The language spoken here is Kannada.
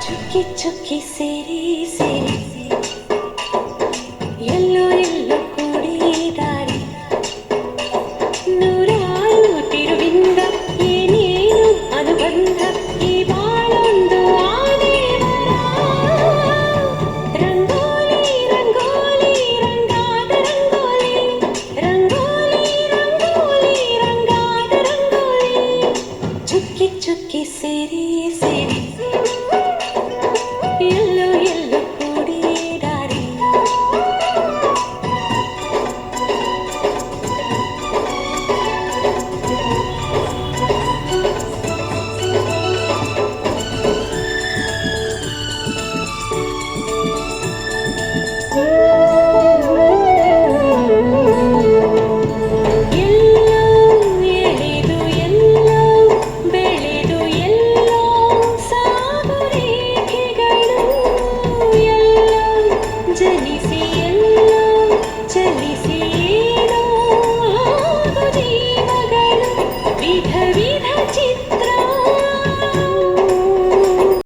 ಚುಕ್ಕಿ ಚುಕ್ಕಿ ಸೇರಿ ಸೇರಿ ಎಲ್ಲೋ ಎಲ್ಲೋ ಕೂಡಿ ದಾರಿ ನೂರಾರು ತಿರುವಿಂದ ಏನೇನು ಅನುಬಂಧ ಈ ಬಾಳೊಂದು ಆದೇವರ ರಂಗೋಲಿ ರಂಗೋಲಿ ರಂಗಾದ ರಂಗೋಲಿ ರಂಗೋಲಿ ರಂಗೋಲಿ ರಂಗಾದ ರಂಗೋಲಿ ಚುಕ್ಕಿ ಚುಕ್ಕಿ ಸೇರಿ ಸೇರಿ ಎಲ್ಲೋ ಎಲ್ಲೋ ಕೂಡಿ ದಾರಿ ಎಲ್ಲೋ ಎಳೆದು ಎಲ್ಲೋ ಬೆಳೆದು ಎಲ್ಲೋ ಸಾಗು ರೇಖೆಗಳು ಎಲ್ಲೋ ಜನಿಸಿ ಎಲ್ಲೋ ಚಲಿಸಿ ಏನೋ ಆಗು ಜೀವಗಳು ವಿಧ